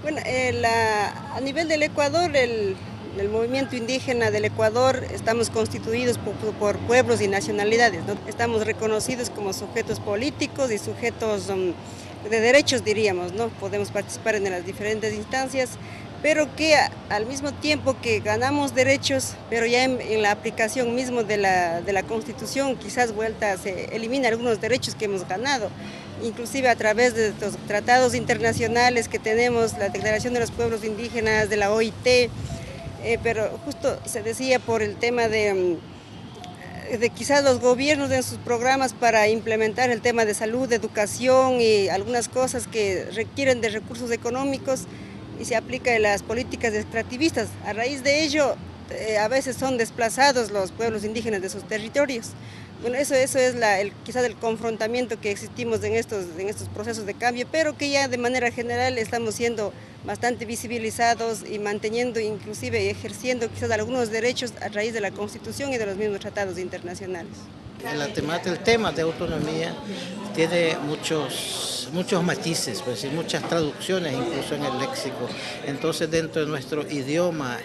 Bueno, a nivel del Ecuador, el movimiento indígena del Ecuador, estamos constituidos por pueblos y nacionalidades, ¿no? Estamos reconocidos como sujetos políticos y sujetos de derechos, diríamos, ¿no? Podemos participar en las diferentes instancias, pero que al mismo tiempo que ganamos derechos, pero ya en la aplicación mismo de la Constitución, quizás vuelta se eliminan algunos derechos que hemos ganado, inclusive a través de los tratados internacionales que tenemos, la Declaración de los Pueblos Indígenas de la OIT, pero justo se decía por el tema de quizás los gobiernos en sus programas para implementar el tema de salud, de educación y algunas cosas que requieren de recursos económicos y se aplica en las políticas extractivistas. A raíz de ello, a veces son desplazados los pueblos indígenas de sus territorios. Bueno, eso es quizás el confrontamiento que existimos en estos procesos de cambio, pero que ya de manera general estamos siendo bastante visibilizados y manteniendo, inclusive ejerciendo quizás algunos derechos a raíz de la Constitución y de los mismos tratados internacionales. El tema de autonomía tiene muchos matices, pues, y muchas traducciones incluso en el léxico. Entonces, dentro de nuestro idioma,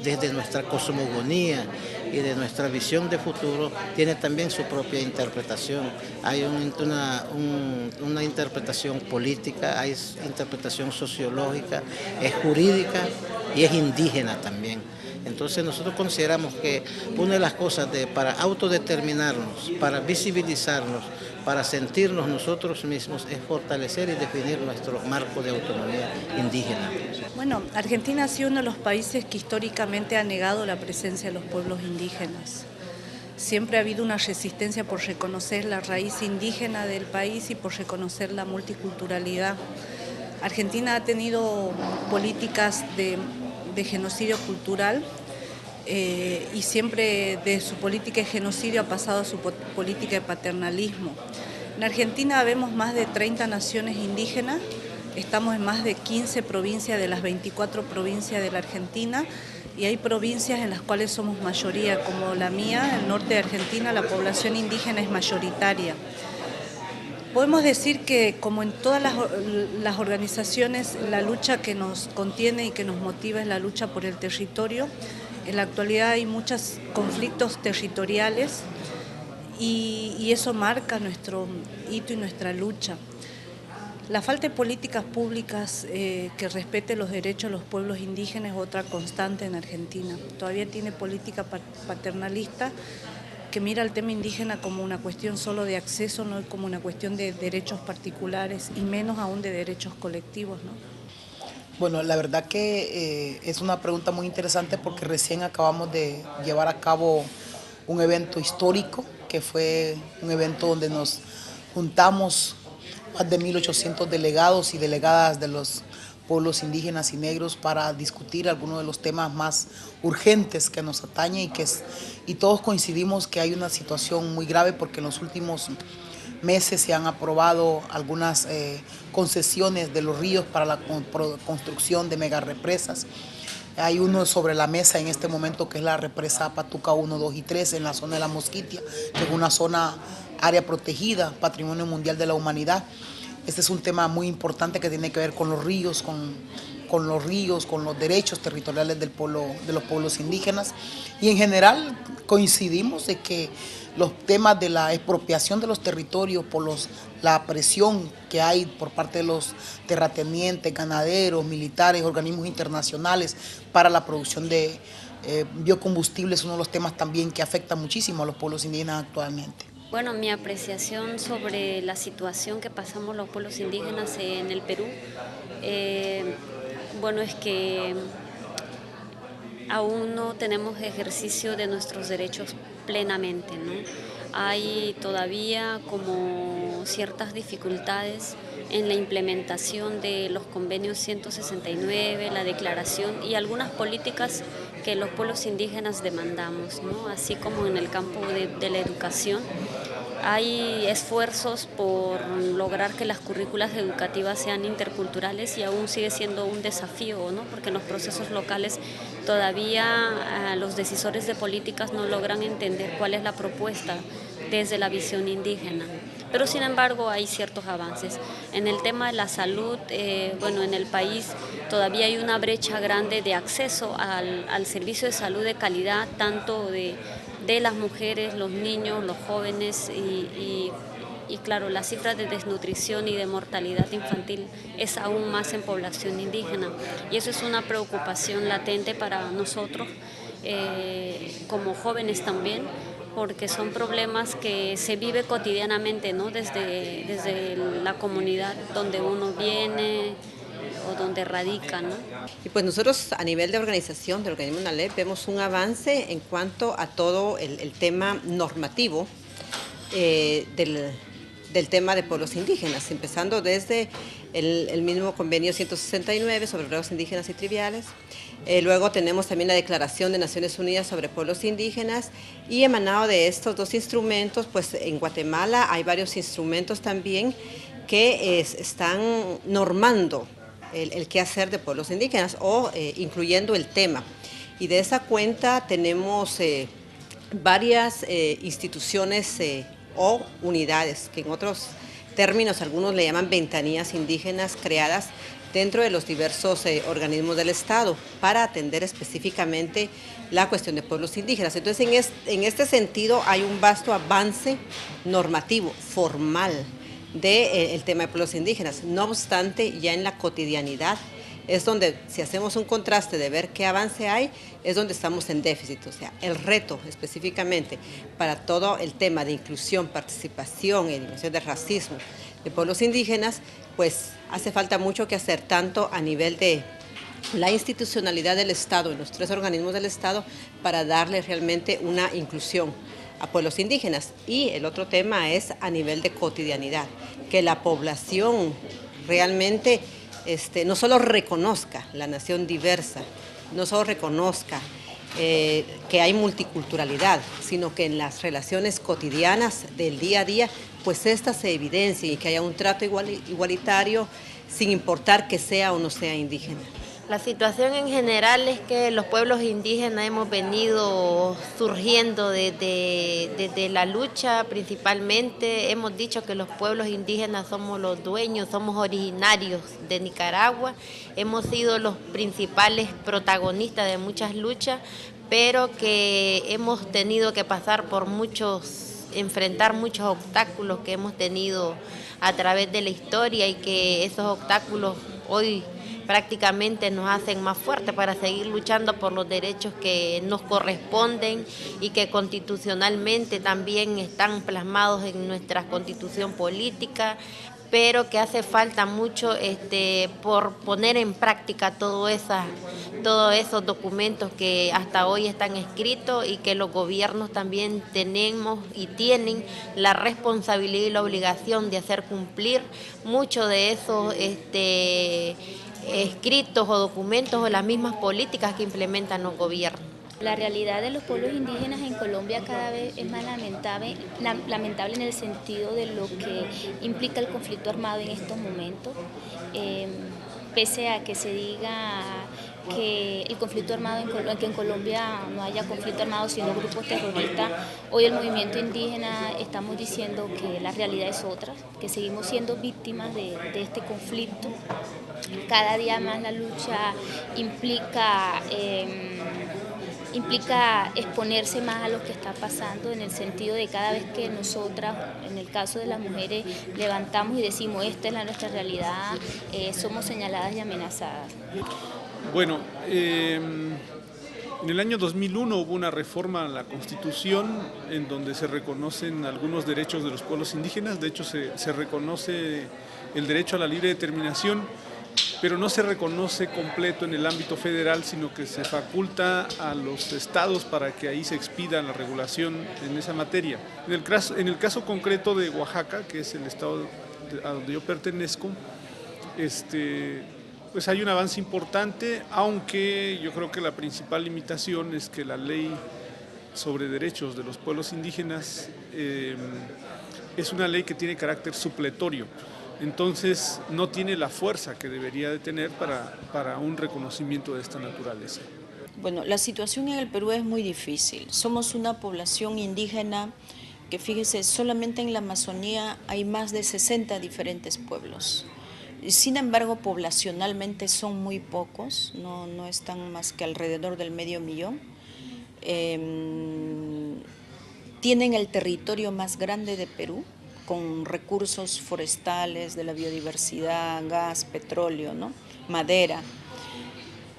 desde nuestra cosmogonía y de nuestra visión de futuro, tiene también su propia interpretación. Hay una interpretación política, hay interpretación sociológica, es jurídica y es indígena también. Entonces nosotros consideramos que una de las cosas para autodeterminarnos, para visibilizarnos, para sentirnos nosotros mismos es fortalecer y definir nuestro marco de autonomía indígena. Bueno, Argentina ha sido uno de los países que históricamente ha negado la presencia de los pueblos indígenas. Siempre ha habido una resistencia por reconocer la raíz indígena del país y por reconocer la multiculturalidad. Argentina ha tenido políticas de genocidio cultural y siempre de su política de genocidio ha pasado a su política de paternalismo. En Argentina vemos más de 30 naciones indígenas, estamos en más de 15 provincias de las 24 provincias de la Argentina y hay provincias en las cuales somos mayoría, como la mía, el norte de Argentina, la población indígena es mayoritaria. Podemos decir que, como en todas las organizaciones, la lucha que nos contiene y que nos motiva es la lucha por el territorio. En la actualidad hay muchos conflictos territoriales y eso marca nuestro hito y nuestra lucha. La falta de políticas públicas que respeten los derechos de los pueblos indígenas es otra constante en Argentina. Todavía tiene política paternalista que mira el tema indígena como una cuestión solo de acceso, no como una cuestión de derechos particulares y menos aún de derechos colectivos, ¿no? Bueno, la verdad que es una pregunta muy interesante porque recién acabamos de llevar a cabo un evento histórico, que fue un evento donde nos juntamos más de 1.800 delegados y delegadas de los pueblos indígenas y negros para discutir algunos de los temas más urgentes que nos atañen y todos coincidimos que hay una situación muy grave porque en los últimos meses se han aprobado algunas concesiones de los ríos para la construcción de megarepresas. Hay uno sobre la mesa en este momento que es la represa Patuca 1, 2 y 3 en la zona de la Mosquitia, que es una zona área protegida, Patrimonio Mundial de la Humanidad. Este es un tema muy importante que tiene que ver con los ríos, con los derechos territoriales de los pueblos indígenas. Y en general coincidimos de que los temas de la expropiación de los territorios por la presión que hay por parte de los terratenientes, ganaderos, militares, organismos internacionales para la producción de biocombustibles es uno de los temas también que afecta muchísimo a los pueblos indígenas actualmente. Bueno, mi apreciación sobre la situación que pasamos los pueblos indígenas en el Perú, bueno, es que aún no tenemos ejercicio de nuestros derechos plenamente, ¿no? Hay todavía como ciertas dificultades en la implementación de los convenios 169, la declaración y algunas políticas que los pueblos indígenas demandamos, ¿no? Así como en el campo de la educación. Hay esfuerzos por lograr que las currículas educativas sean interculturales y aún sigue siendo un desafío, ¿no? Porque en los procesos locales todavía los decisores de políticas no logran entender cuál es la propuesta desde la visión indígena. pero sin embargo hay ciertos avances. En el tema de la salud, bueno, en el país todavía hay una brecha grande de acceso al servicio de salud de calidad, tanto de las mujeres, los niños, los jóvenes y claro, las cifras de desnutrición y de mortalidad infantil es aún más en población indígena y eso es una preocupación latente para nosotros como jóvenes también, porque son problemas que se vive cotidianamente, ¿no? Desde la comunidad donde uno viene o donde radica, ¿no? Y pues nosotros a nivel de organización del organismo NALEP vemos un avance en cuanto a todo el tema normativo del tema de pueblos indígenas, empezando desde el mismo convenio 169 sobre pueblos indígenas y triviales. Luego tenemos también la Declaración de Naciones Unidas sobre pueblos indígenas y emanado de estos dos instrumentos, pues en Guatemala hay varios instrumentos también que están normando el quehacer de pueblos indígenas o incluyendo el tema. Y de esa cuenta tenemos varias instituciones o unidades, que en otros términos algunos le llaman ventanillas indígenas creadas dentro de los diversos organismos del Estado para atender específicamente la cuestión de pueblos indígenas. Entonces, en este sentido hay un vasto avance normativo, formal, del tema de pueblos indígenas. No obstante, ya en la cotidianidad es donde, si hacemos un contraste de ver qué avance hay, es donde estamos en déficit. O sea, el reto específicamente para todo el tema de inclusión, participación, eliminación del racismo de pueblos indígenas, pues hace falta mucho que hacer, tanto a nivel de la institucionalidad del Estado, en los tres organismos del Estado, para darle realmente una inclusión a pueblos indígenas. Y el otro tema es a nivel de cotidianidad, que la población realmente no solo reconozca la nación diversa, no solo reconozca que hay multiculturalidad, sino que en las relaciones cotidianas del día a día, pues esta se evidencie y que haya un trato igualitario sin importar que sea o no sea indígena. La situación en general es que los pueblos indígenas hemos venido surgiendo desde la lucha principalmente. Hemos dicho que los pueblos indígenas somos los dueños, somos originarios de Nicaragua. Hemos sido los principales protagonistas de muchas luchas, pero que hemos tenido que pasar por enfrentar muchos obstáculos que hemos tenido a través de la historia y que esos obstáculos hoy prácticamente nos hacen más fuertes para seguir luchando por los derechos que nos corresponden y que constitucionalmente también están plasmados en nuestra constitución política, pero que hace falta mucho por poner en práctica todos esos documentos que hasta hoy están escritos y que los gobiernos también tenemos y tienen la responsabilidad y la obligación de hacer cumplir mucho de esos escritos o documentos o las mismas políticas que implementan los gobiernos. La realidad de los pueblos indígenas en Colombia cada vez es más lamentable en el sentido de lo que implica el conflicto armado en estos momentos. Pese a que se diga que el conflicto armado que en Colombia no haya conflicto armado sino grupos terroristas, hoy el movimiento indígena estamos diciendo que la realidad es otra, que seguimos siendo víctimas de este conflicto. Cada día más la lucha implica exponerse más a lo que está pasando, en el sentido de cada vez que nosotras, en el caso de las mujeres, levantamos y decimos esta es nuestra realidad, somos señaladas y amenazadas. Bueno, en el año 2001 hubo una reforma a la Constitución en donde se reconocen algunos derechos de los pueblos indígenas. De hecho se reconoce el derecho a la libre determinación, pero no se reconoce completo en el ámbito federal, sino que se faculta a los estados para que ahí se expida la regulación en esa materia. En el caso concreto de Oaxaca, que es el estado a donde yo pertenezco, pues hay un avance importante, aunque yo creo que la principal limitación es que la ley sobre derechos de los pueblos indígenas es una ley que tiene carácter supletorio. Entonces no tiene la fuerza que debería de tener para un reconocimiento de esta naturaleza. Bueno, la situación en el Perú es muy difícil. Somos una población indígena que fíjese, solamente en la Amazonía hay más de 60 diferentes pueblos. Sin embargo, poblacionalmente son muy pocos, no están más que alrededor del 500.000. Tienen el territorio más grande de Perú, con recursos forestales, de la biodiversidad, gas, petróleo, ¿no? Madera.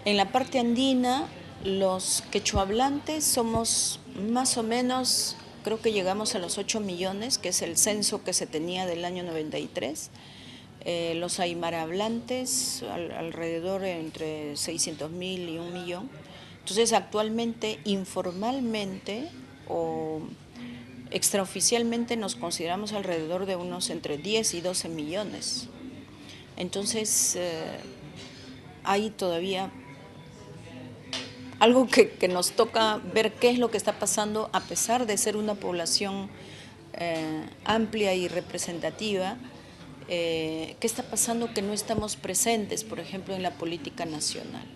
En la parte andina, los quechohablantes somos más o menos, creo que llegamos a los 8 millones, que es el censo que se tenía del año 93. Los aymara hablantes, alrededor entre 600.000 y 1 millón. Entonces, actualmente, informalmente o extraoficialmente nos consideramos alrededor de unos entre 10 y 12 millones. Entonces, hay todavía algo que nos toca ver qué es lo que está pasando, a pesar de ser una población amplia y representativa, qué está pasando que no estamos presentes, por ejemplo, en la política nacional.